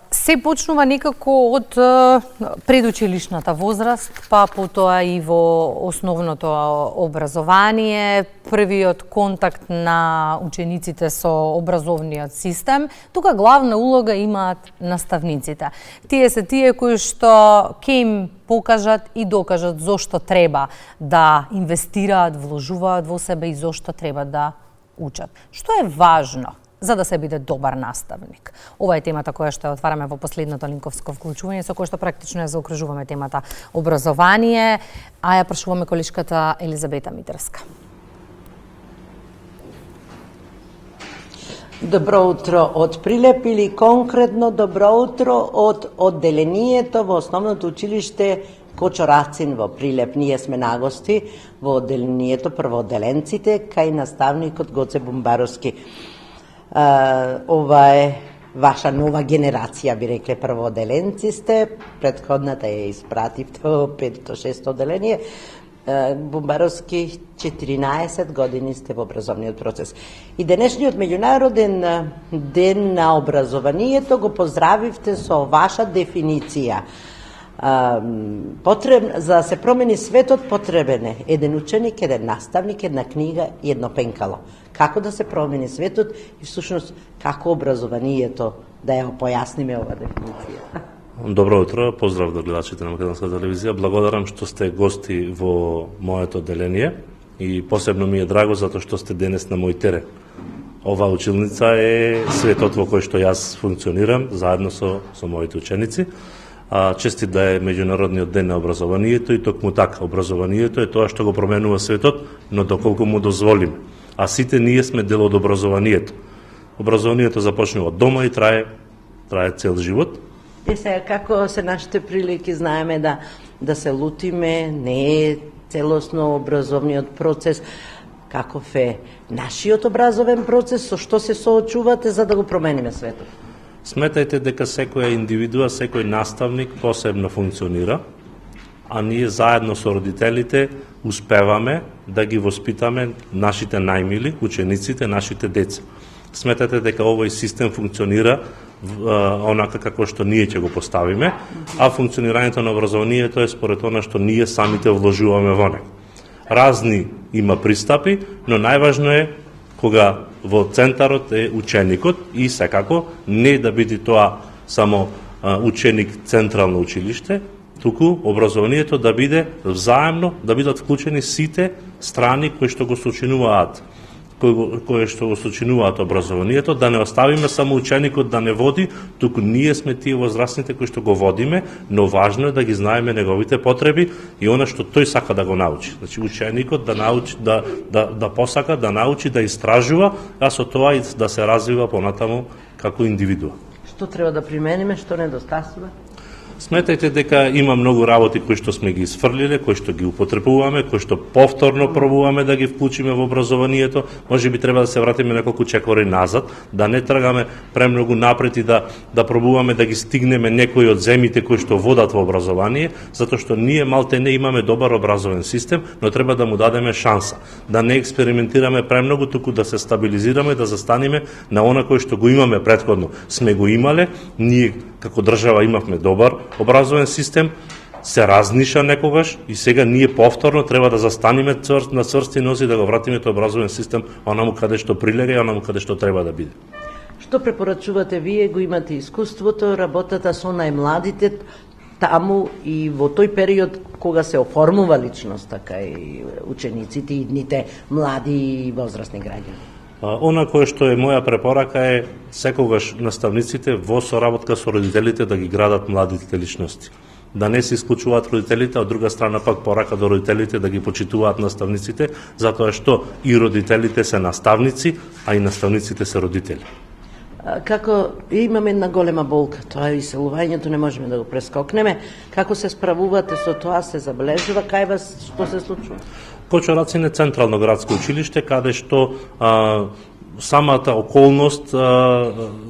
Се почнува некако од предучилишната возраст, па потоа и во основното образование, првиот контакт на учениците со образовниот систем. Тука главна улога имаат наставниците. Тие се тие кои што ќе им покажат и докажат зошто треба да инвестираат, вложуваат во себе и зошто треба да учат. Што е важно за да се биде добар наставник? Ова е темата која што ја отвараме во последното линковско вклучување, со која што практично ја заокружуваме темата образование, а ја прашуваме колешката Елизабета Митерска. Добро утро од Прилеп или конкретно добро утро од одделението во основното училиште Кочо Рацин во Прилеп. Ние сме нагости во одделението првоодделенците кај наставникот Гоце Бумбаровски. Ова е ваша нова генерација, би рекле, првоодделенци сте, предходната ја испративте во 5-6 одделение. Бумбаровски 14 години сте во образовниот процес. И денешниот меѓународен ден на образованието го поздравивте со ваша дефиниција. За да се промени светот потребен е еден ученик, еден наставник, една книга и едно пенкало. Како да се промени светот и всушност како образованието, да ја појасниме ова дефиниција. Добро утро, поздрав до гледачите на Македонска телевизија. Благодарам што сте гости во моето одделение и посебно ми е драго затоа што сте денес на мој терен. Ова училница е светот во кој што јас функционирам заедно со моите ученици. Честит да е меѓународниот ден на образованието и токму така образованието е тоа што го променува светот, но доколку му дозволиме. А сите ние сме дел од образованието. Образованието започнува од дома и трае цел живот. И сега, како се нашите прилики, знаеме да се лутиме, не е целосно образовниот процес. Каков е нашиот образовен процес, со што се соочувате за да го промениме светот? Сметајте дека секоја индивидуа, секој наставник посебно функционира, а ние заедно со родителите успеваме да ги воспитаме нашите најмили, учениците, нашите деца. Сметате дека овој систем функционира онака како што ние ќе го поставиме, а функционирањето на образованието е според она што ние самите вложуваме во него. Разни има пристапи, но најважно е кога во центарот е ученикот и секако не да биде тоа само ученик централно училиште, туку образованието да биде взаемно, да бидат вклучени сите страни кои што го сочинуваат образованието, да не оставиме само ученикот да не води, туку ние сме тие возрастните кои што го водиме, но важно е да ги знаеме неговите потреби и она што тој сака да го научи. Значи ученикот да научи да посака да научи да истражува, а со тоа и да се развива понатаму како индивидуа. Што треба да примениме, што недостасува? Сметајте дека има многу работи кои што сме ги исфрлиле, кои што ги употребуваме, кои што повторно пробуваме да ги вклучиме во образованието. Може би треба да се вратиме неколку чекори назад, да не тргаме премногу напред и да пробуваме да ги стигнеме некои од земите кои што водат во образование, затоа што ние малте не имаме добар образовен систем, но треба да му дадеме шанса. Да не експериментираме премногу, туку да се стабилизираме, да застанеме на она кој што го имаме претходно. Сме го имале, ние како држава имавме добар образовен систем, се разниша некогаш и сега ние повторно треба да застаниме на цврсти нози да го вратиме тој образовен систем онаму каде што прилега и онаму каде што треба да биде. Што препорачувате вие, го имате искуството, работата со најмладите таму и во тој период кога се оформува личноста кај учениците и идните млади и возрастни граѓани? Она кое што е моја препорака е секогаш наставниците во соработка со родителите да ги градат младите личности. Да не се исклучуваат родителите, а од друга страна пак порака до родителите да ги почитуваат наставниците, затоа што и родителите се наставници, а и наставниците се родители. Како имаме една голема болка, тоа е иселувањето, не можеме да го прескокнеме. Како се справувате со тоа, се забележува, кај вас што се случува? Кочо Рацин е централно градско училиште, каде што самата околност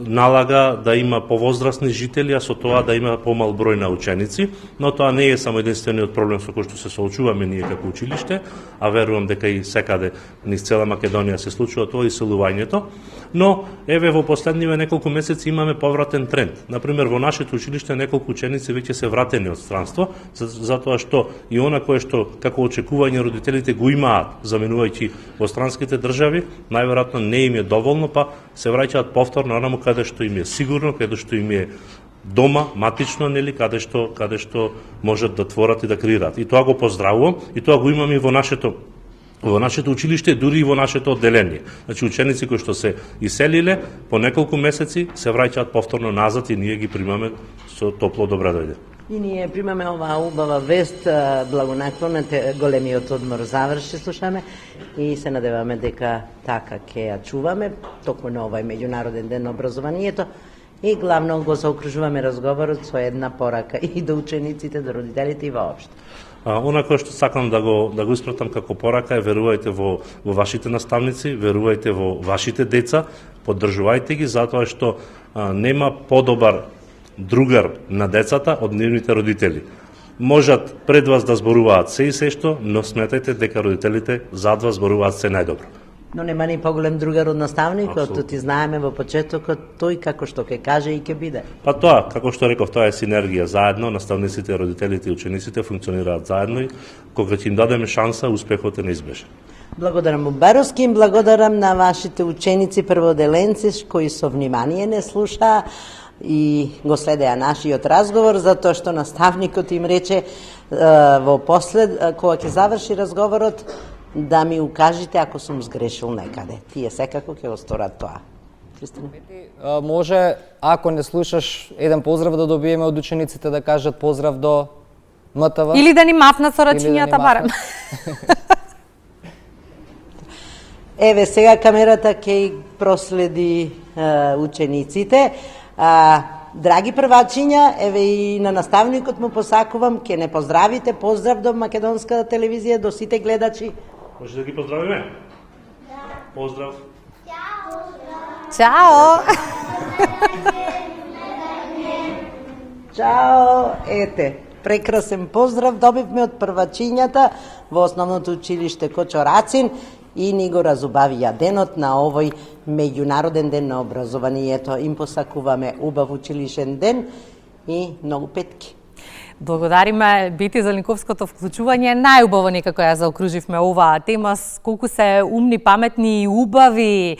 налага да има повозрастни жители, а со тоа да има помал број на ученици, но тоа не е само единствениот проблем со кој што се соочуваме ние како училиште, а верувам дека и секаде низ цела Македонија се случува тоа иселувањето, но еве во последниве неколку месеци имаме повратен тренд. Например, во нашето училиште неколку ученици веќе се вратени од странство, затоа што и она кое што како очекување родителите го имаат заменувајќи во странските држави, најверојатно не им е доволно, па се враќаат повторно онаму каде што им е сигурно, каде што им е дома, матично, нели, каде што можат да творат и да креираат. И тоа го поздравувам, и тоа го имаме и во нашето училиште, дури и во нашето одделение. Значи, ученици кои што се иселиле, по неколку месеци се враќаат повторно назад и ние ги примаме со топло добра дојде. И ние примаме оваа убава вест, благонаклонете, големиот одмор заврши, слушаме, и се надеваме дека така ќе ја чуваме, токму на овај меѓународен ден на образованието, и главно го заокружуваме разговорот со една порака и до учениците, до родителите и воопшто. Она кое што сакам да го испратам како порака е верувајте во вашите наставници, верувајте во вашите деца, поддржувајте ги затоа што нема подобар другар на децата од нивните родители. Можат пред вас да зборуваат се и се што, но сметајте дека родителите зад вас зборуваат се најдобро. Но нема ни поголем другар од наставникот, то ти знаеме во почетокот тој како што ќе каже и ќе биде. Па тоа, како што реков, тоа е синергија заедно, наставниците, родителите и учениците функционираат заедно и кога ќе им дадеме шанса, успехот е неизбежен. Благодарам Бубаровски, им благодарам на вашите ученици прводеленци кои со внимание не слушаа и го следеа нашиот разговор, затоа што наставникот им рече во послед, кога ќе заврши разговорот, да ми укажете ако сум сгрешил некаде. Тие секако ќе го сторат тоа. Христина? Може, ако не слушаш, еден поздрав да добиеме од учениците да кажат поздрав до МТВ. Или да ни мафнат со рачињата барем. Еве, сега камерата ќе проследи учениците. Драги првачиња, еве и на наставникот му посакувам, ќе не поздравите, поздрав до Македонската телевизија, до сите гледачи. Може да ги поздравиме? Да. Поздрав. Чао! Чао! Ете, прекрасен поздрав добивме од првачињата во основното училиште Кочо Рацин и ни го разубавија денот на овој меѓународен ден на образованието. Им посакуваме убав училишен ден и многу петки. Благодариме Бети за линковското вклучување. Најубаво некако ја заокруживме оваа тема, колку се умни, паметни и убави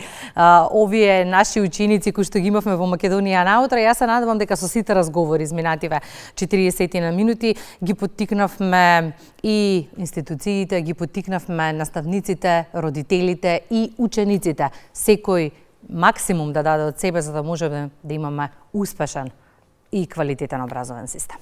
овие наши ученици кои што ги имавме во Македонија наутра. Јас се надевам дека со сите разговори изминативе 40 на минути ги поттикнавме и институциите, ги поттикнавме наставниците, родителите и учениците. Секој максимум да даде од себе за да можеме да имаме успешен и квалитетен образовен систем.